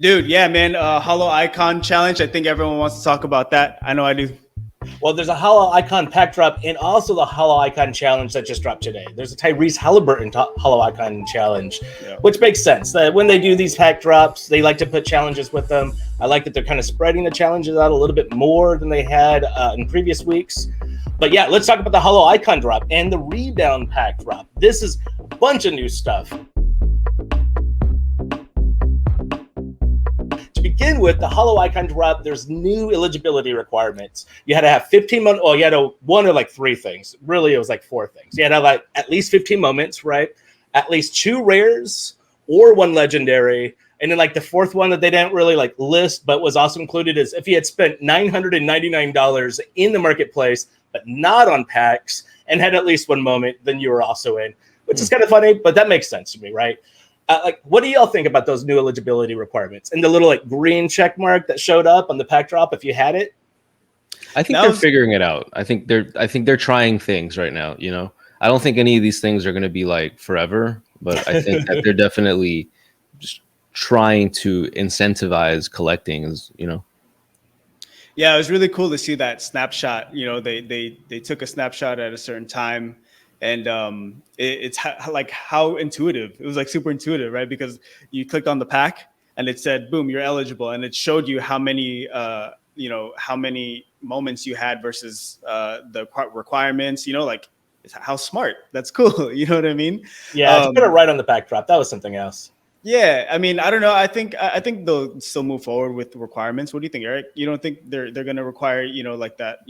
Dude, yeah, man. Holo Icon Challenge. I think everyone wants to talk about that. I know I do. Well, there's a Holo Icon pack drop and also the Holo Icon Challenge that just dropped today. There's a Tyrese Halliburton Holo Icon Challenge, Yeah. which makes sense. That when they do these pack drops, they like to put challenges with them. I like that they're kind of spreading the challenges out a little bit more than they had in previous weeks. But yeah, let's talk about the Holo Icon drop and the rebound pack drop. This is a bunch of new stuff. Begin with the Holo Icon drop, there's new eligibility requirements. You had to have 15 months. Well, you had to one or like three things. Really, it was like four things. You had to have like at least 15 moments, right? At least 2 rares or 1 legendary. And then like the fourth one that they didn't really like list, but was also included is if you had spent $999 in the marketplace, but not on packs and had at least 1 moment, then you were also in, which is kind of funny, but that makes sense to me, right? Like, what do y'all think about those new eligibility requirements and the little like green check mark that showed up on the pack drop if you had it? I think they're figuring it out. I think they're trying things right now. You know, I don't think any of these things are going to be like forever, but I think that they're definitely just trying to incentivize collecting. You know. Yeah, it was really cool to see that snapshot. You know, they took a snapshot at a certain time. And it's like how intuitive. It was like super intuitive, right? Because you clicked on the pack and it said, boom, you're eligible. And it showed you how many, how many moments you had versus the requirements, like how smart. That's cool. You know what I mean? Yeah, put it right on the pack drop. That was something else. Yeah, I mean, I don't know. I think they'll still move forward with the requirements. What do you think, Eric? You don't think they're going to require, like that,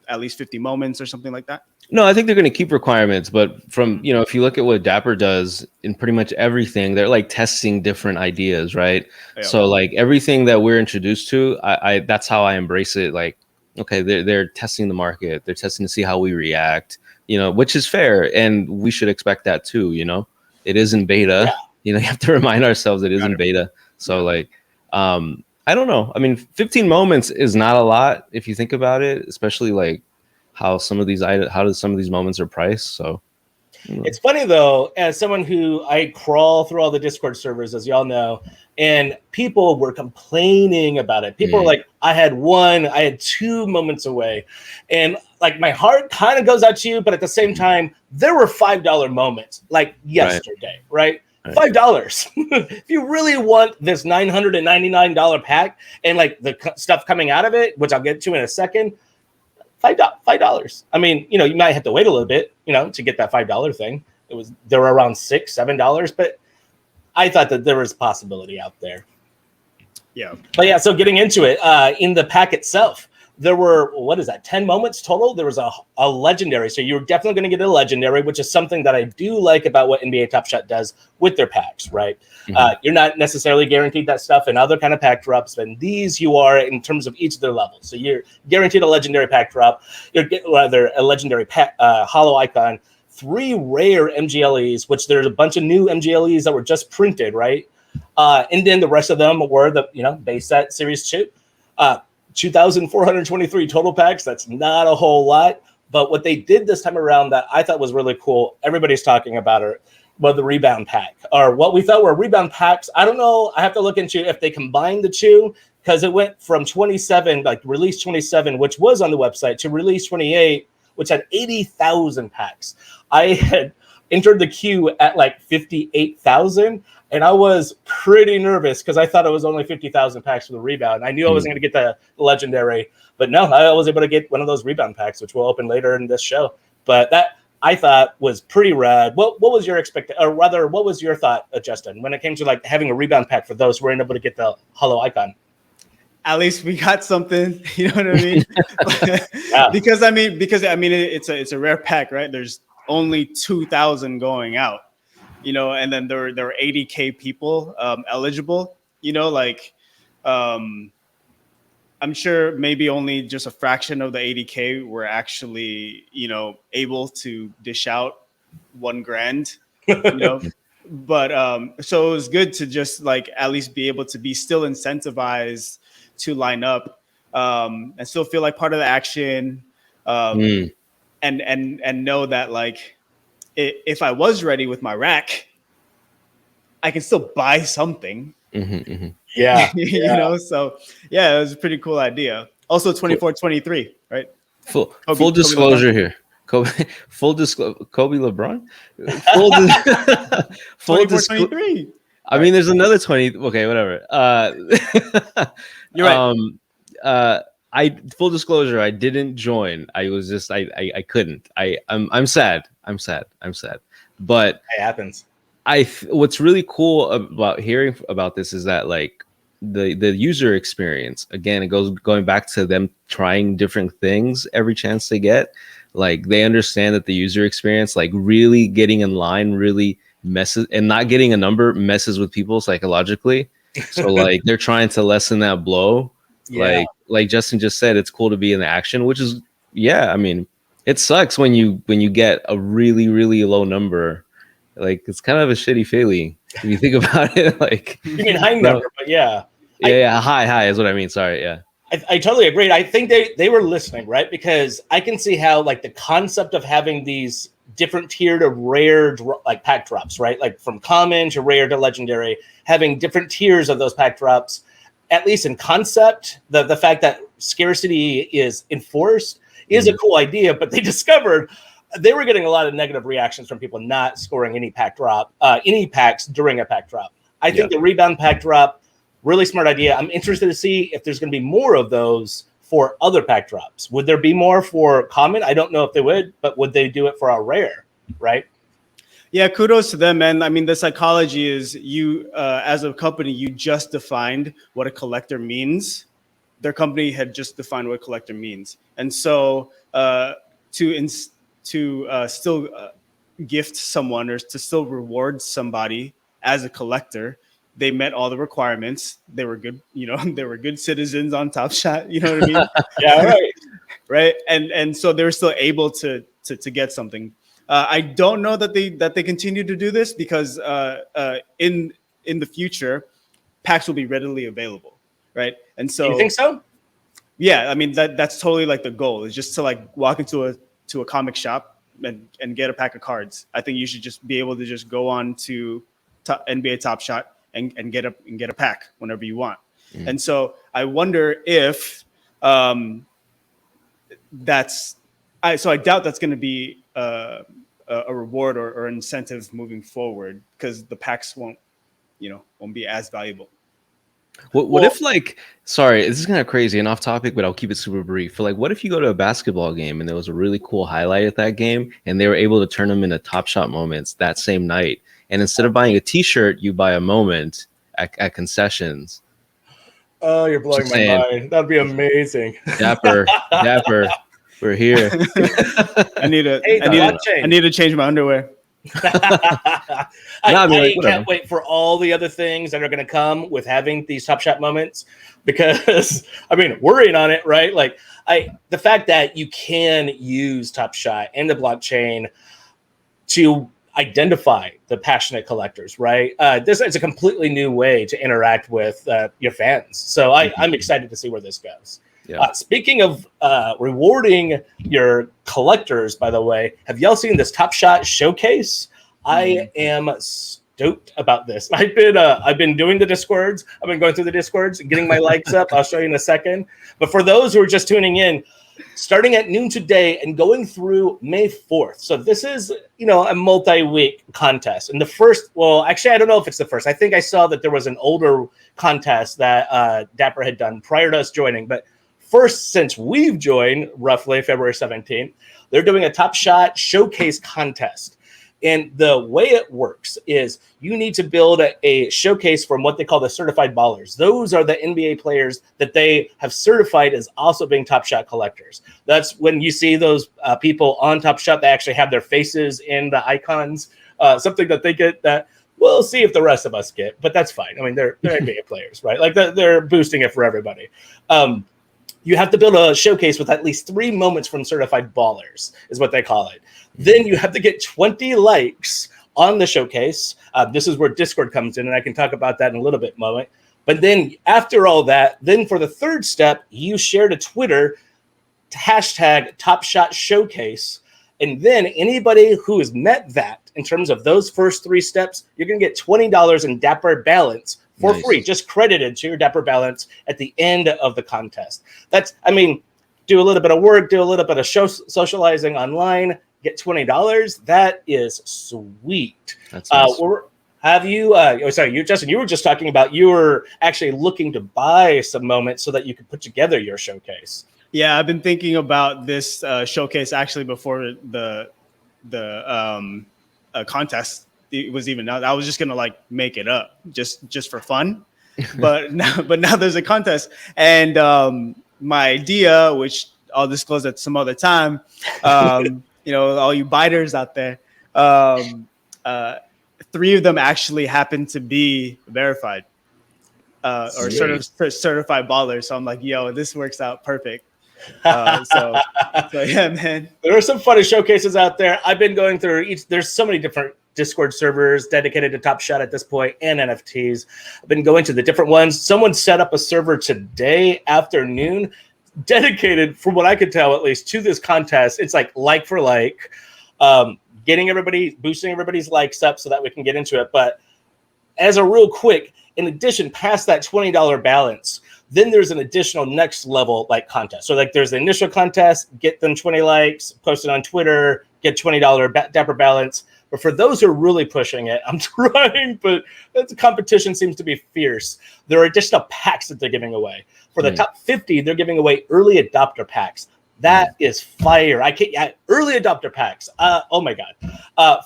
at least 50 moments or something like that? No, I think they're going to keep requirements, but from, if you look at what Dapper does in pretty much everything, they're like testing different ideas, right? Yeah. So like everything that we're introduced to, I that's how I embrace it. Like, okay, they're testing the market. They're testing to see how we react, which is fair. And we should expect that too, it is in beta. Yeah. You have to remind ourselves it is in beta. So like, I don't know. I mean, 15 moments is not a lot if you think about it, especially like how some of these moments are priced. So it's funny though, as someone who I crawl through all the Discord servers, as y'all know, and people were complaining about it. People were like, I had 2 moments away. And like my heart kind of goes out to you, but at the same time, there were $5 moments like yesterday, right? $5. If you really want this $999 pack and like the stuff coming out of it, which I'll get to in a second, $5. I mean, you might have to wait a little bit, to get that $5 thing. They were around $6-7, but I thought that there was a possibility out there. Yeah. But yeah, so getting into it, in the pack itself, there were, 10 moments total? There was a legendary. So you're definitely going to get a legendary, which is something that I do like about what NBA Top Shot does with their packs, right? Mm-hmm. You're not necessarily guaranteed that stuff in other kind of pack drops, but in these you are in terms of each of their levels. So you're guaranteed a legendary pack drop. You're rather a legendary Holo Icon, 3 rare MGLEs, which there's a bunch of new MGLEs that were just printed, right? And then the rest of them were the base set Series 2. 2,423 total packs. That's not a whole lot. But what they did this time around that I thought was really cool, everybody's talking about it, was the rebound pack, or what we thought were rebound packs. I don't know. I have to look into if they combined the two, because it went from 27, like release 27, which was on the website, to release 28, which had 80,000 packs. I had entered the queue at like 58,000. And I was pretty nervous because I thought it was only 50,000 packs for the rebound. I knew I wasn't going to get the legendary, but no, I was able to get one of those rebound packs, which we'll open later in this show. But that I thought was pretty rad. What was your or rather, what was your thought, Justin, when it came to like having a rebound pack for those who were able to get the Holo Icon? At least we got something, you know what I mean? Yeah. Because it's a rare pack, right? There's only 2,000 going out. And then there were 80K people eligible, I'm sure maybe only just a fraction of the 80K were actually, able to dish out $1,000, but so it was good to just like at least be able to be still incentivized to line up and still feel like part of the action and know that like, if I was ready with my rack, I can still buy something. Mm-hmm, mm-hmm. Yeah. You know, so yeah, it was a pretty cool idea. Also 24-23, right? Full disclosure LeBron. here. Kobe, Kobe LeBron. Full dis- full disclosure. 24-23. I mean, there's another 20. Okay, whatever. You're right. Um, uh, I full disclosure, I didn't join. I was just I couldn't. I'm sad. I'm sad. I'm sad. But It happens. what's really cool about hearing about this is that like the user experience, again, it goes going back to them trying different things every chance they get. Like they understand that the user experience, like really getting in line, really messes, and not getting a number messes with people psychologically. So like they're trying to lessen that blow. Yeah. Like Justin just said, it's cool to be in the action, which is, yeah, I mean, it sucks when you get a really really low number. Like it's kind of a shitty feeling if you think about it. Like You mean high number, but yeah. yeah, high is what I mean. Sorry, yeah. I totally agree. I think they were listening, right? Because I can see how like the concept of having these different tiered of rare like pack drops, right? Like from common to rare to legendary, having different tiers of those pack drops, at least in concept, the fact that scarcity is enforced is a cool idea, but they discovered they were getting a lot of negative reactions from people not scoring any pack drop, any packs during a pack drop. I think the rebound pack drop, really smart idea. I'm interested to see if there's going to be more of those for other pack drops. Would there be more for common? I don't know if they would, but would they do it for a rare, right? Yeah, kudos to them, man. I mean, the psychology is you, as a company, you just defined what a collector means. Their company had just defined what a collector means. And so to still gift someone or to still reward somebody as a collector, they met all the requirements. They were good, you know, they were good citizens on Top Shot, you know what I mean? Yeah, right. Right. And so they were still able to get something. I don't know that they continue to do this because in the future, packs will be readily available, right? And so You think so? yeah, I mean that's totally like the goal is just to like walk into a comic shop and get a pack of cards. I think you should just be able to just go on to NBA Top Shot and get a pack whenever you want. And so I wonder if I doubt that's going to be a reward or incentive moving forward because the packs won't be as valuable. What if like, sorry, this is kind of crazy and off topic, but I'll keep it super brief. For like, what if you go to a basketball game and there was a really cool highlight at that game and they were able to turn them into Top Shot moments that same night, and instead of buying a T-shirt, you buy a moment at concessions. Oh, you're blowing Just my saying. mind. That'd be amazing. Dapper, we're here. I need to change my underwear. I can't wait for all the other things that are going to come with having these Top Shot moments because I mean, worrying on it, right? Like the fact that you can use Top Shot and the blockchain to identify the passionate collectors, right? This is a completely new way to interact with your fans. So I'm excited to see where this goes. Yeah. Speaking of rewarding your collectors, by the way, have y'all seen this Top Shot showcase? I am stoked about this. I've been doing the Discords. I've been going through the Discords and getting my likes up. I'll show you in a second. But for those who are just tuning in, starting at noon today and going through May 4th. So this is, a multi-week contest. And the first, well, actually, I don't know if it's the first. I think I saw that there was an older contest that Dapper had done prior to us joining. But first, since we've joined, roughly February 17th, they're doing a Top Shot showcase contest. And the way it works is you need to build a showcase from what they call the certified ballers. Those are the NBA players that they have certified as also being Top Shot collectors. That's when you see those people on Top Shot, they actually have their faces in the icons, something that they get that we'll see if the rest of us get, but that's fine. I mean, they're NBA players, right? Like they're boosting it for everybody. You have to build a showcase with at least 3 moments from certified ballers is what they call it. Then you have to get 20 likes on the showcase. This is where Discord comes in, and I can talk about that in a little bit moment. But then after all that, then for the third step, you share to Twitter hashtag Top Shot Showcase. And then anybody who has met that in terms of those first 3 steps, you're going to get $20 in Dapper balance for Nice. free, just credited to your Dapper balance at the end of the contest. That's, I mean, do a little bit of work, do a little bit of socializing online, get $20. That is sweet. That's nice. Have you? Sorry, Justin. You were just talking about you were actually looking to buy some moments so that you could put together your showcase. Yeah, I've been thinking about this showcase actually before the contest it was even out. I was just gonna like make it up just for fun, but now there's a contest, and my idea, which I'll disclose at some other time, all you biters out there, 3 of them actually happen to be verified or certified ballers. So I'm like, yo, this works out perfect. So yeah, man. There are some funny showcases out there. I've been going through each. There's so many different Discord servers dedicated to Top Shot at this point and NFTs. I've been going to the different ones. Someone set up a server today afternoon dedicated, from what I could tell at least, to this contest. It's like for like, boosting everybody's likes up so that we can get into it. But as a real quick, in addition, past that $20 balance, then there's an additional next level like contest. So like there's the initial contest, get them 20 likes, post it on Twitter, get $20 Dapper balance. But for those who are really pushing it, I'm trying, but the competition seems to be fierce. There are additional packs that they're giving away. For the top 50, they're giving away early adopter packs. That is fire. Early adopter packs. Oh my God.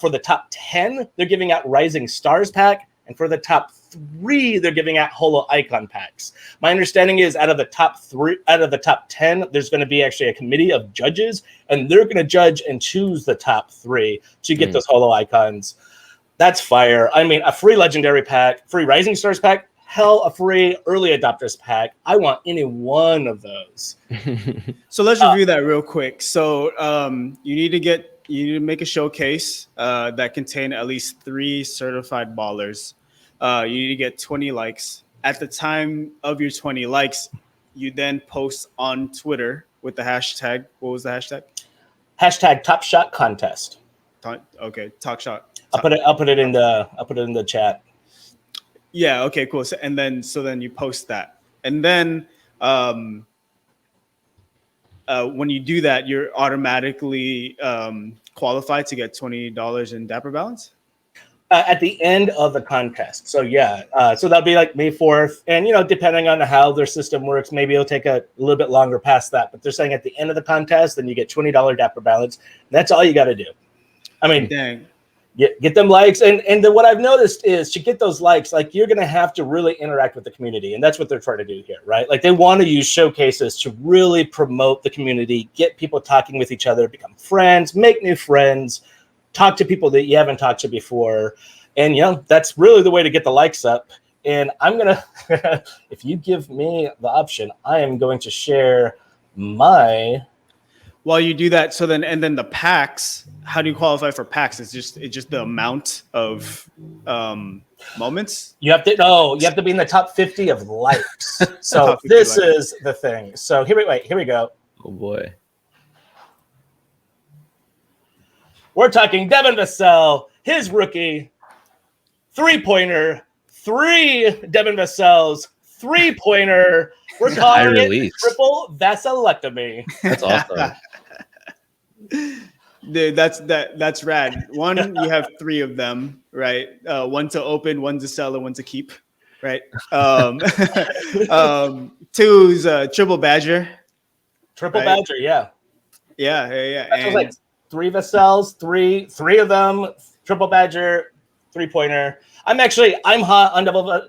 For the top 10, they're giving out Rising Stars pack. And for the top 3, they're giving out holo icon packs. My understanding is out of the top 10, there's going to be actually a committee of judges, and they're going to judge and choose the top 3 to get those holo icons. That's fire. I mean, a free legendary pack, free Rising Stars pack, hell, a free early adopters pack. I want any one of those. So let's review that real quick. So you need to make a showcase that contain at least 3 certified ballers. You need to get 20 likes. At the time of your 20 likes, you then post on Twitter with the hashtag. What was the hashtag? Hashtag Top Shot Contest. Okay, Talk Shot. I'll put it in the chat. Yeah. Okay. Cool. So then you post that, and then when you do that, you're automatically qualified to get $20 in Dapper balance. At the end of the contest. So yeah, so that'll be like May 4th. And, depending on how their system works, maybe it'll take a little bit longer past that. But they're saying at the end of the contest, then you get $20 Dapper balance. That's all you got to do. I mean, dang. Get them likes. And then what I've noticed is to get those likes, like you're going to have to really interact with the community. And that's what they're trying to do here, right? Like they want to use showcases to really promote the community, get people talking with each other, become friends, make new friends, talk to people that you haven't talked to before. And, that's really the way to get the likes up. And I'm going to, if you give me the option, I am going to share my. While you do that, and then the packs, how do you qualify for packs? It's just the amount of moments. You have to be in the top 50 of likes. So this is the thing. So here we go. Oh boy. We're talking Devin Vassell, his rookie, 3-pointer, 3 Devin Vassells, 3-pointer. We're calling it triple vasectomy. That's awesome. Dude, that's rad. One, you have 3 of them, right? One to open, one to sell, and one to keep, right? 2 is triple badger. Triple badger, yeah. Yeah. That was like 3 Vassells, three of them, triple badger, 3-pointer. I'm hot on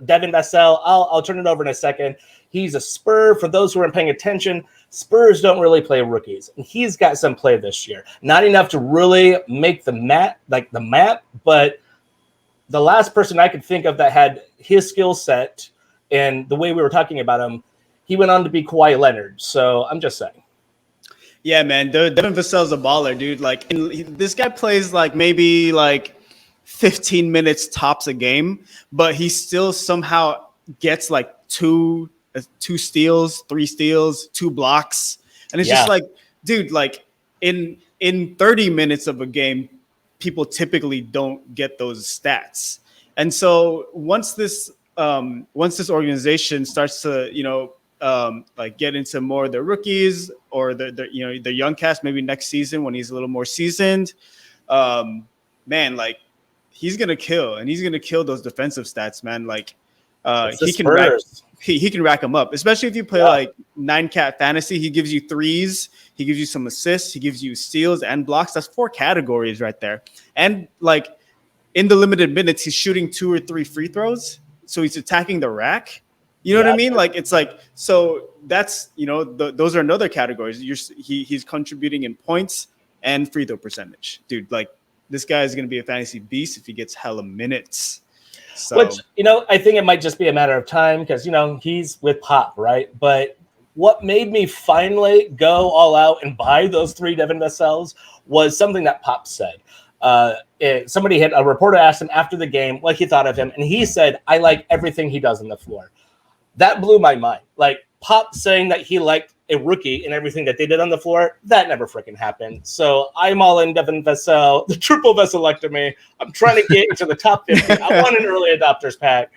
Devin Vassell. I'll turn it over in a second. He's a Spur. For those who aren't paying attention, Spurs don't really play rookies. And he's got some play this year. Not enough to really make the map, but the last person I could think of that had his skill set and the way we were talking about him, he went on to be Kawhi Leonard. So I'm just saying. Yeah, man. Devin Vassell's a baller, dude. Like this guy plays maybe 15 minutes tops a game, but he still somehow gets 2 steals, 3 steals, 2 blocks. And it's just dude, in 30 minutes of a game, people typically don't get those stats. And so once this once this organization starts to, like get into more of the rookies or the young cast, maybe next season when he's a little more seasoned, man, like he's gonna kill, and he's gonna kill those defensive stats, man. Like It's the he can rack Spurs. he can rack them up, especially if you play like 9-cat fantasy. He gives you threes, he gives you some assists, he gives you steals and blocks. That's 4 categories right there. And like in the limited minutes, he's shooting 2 or 3 free throws, so he's attacking the rack. You know what I mean? Like it's like, so that's, those are another categories. He's contributing in points and free throw percentage, dude. Like this guy is going to be a fantasy beast if he gets hella minutes. So. Which, I think it might just be a matter of time because, he's with Pop, right? But what made me finally go all out and buy those 3 Devin Vassell's was something that Pop said. A reporter asked him after the game what he thought of him, and he said, "I like everything he does on the floor." That blew my mind. Like Pop saying that he liked a rookie and everything that they did on the floor, that never freaking happened. So I'm all in Devin Vassell, the triple Vassellectomy. I'm trying to get into the top 50. I want an early adopters pack,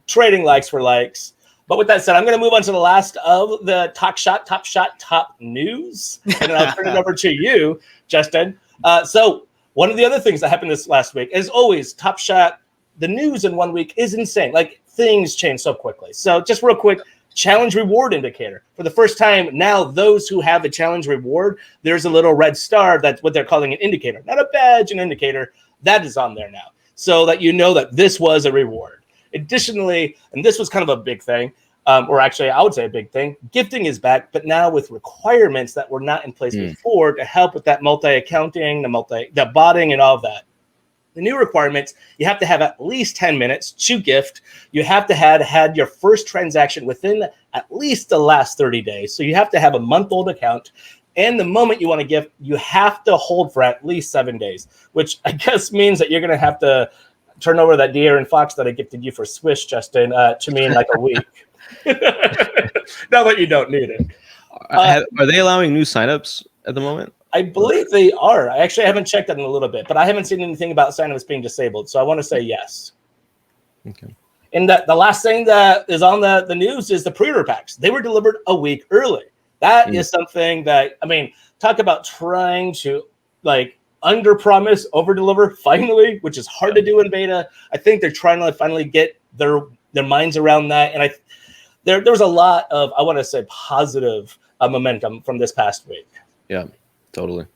trading likes for likes. But with that said, I'm going to move on to the last of the top news, and then I'll turn it over to you, Justin. So one of the other things that happened this last week, as always, Top Shot, the news in 1 week is insane. Like things change so quickly. So just real quick, challenge reward indicator. For the first time now, those who have a challenge reward, there's a little red star. That's what they're calling an indicator, not a badge, an indicator. That is on there now, so that you know that this was a reward. Additionally, and this was kind of a big thing, or actually I would say a big thing, gifting is back, but now with requirements that were not in place before to help with that multi-accounting, the botting and all of that. The new requirements, you have to have at least 10 minutes to gift. You have to have had your first transaction within at least the last 30 days. So you have to have a month-old account. And the moment you want to gift, you have to hold for at least 7 days, which I guess means that you're going to have to turn over that De'Aaron Fox that I gifted you for Swish, Justin, to me in like a week. Now that you don't need it. Are they allowing new signups at the moment? I believe they are. I actually haven't checked that in a little bit, but I haven't seen anything about signups being disabled. So I want to say yes. Okay. And the last thing that is on the news is the pre-order packs. They were delivered a week early. That is something that, talk about trying to like under-promise, over-deliver finally, which is hard to do in beta. I think they're trying to finally get their minds around that. And there was a lot of, I want to say, positive momentum from this past week. Yeah, totally.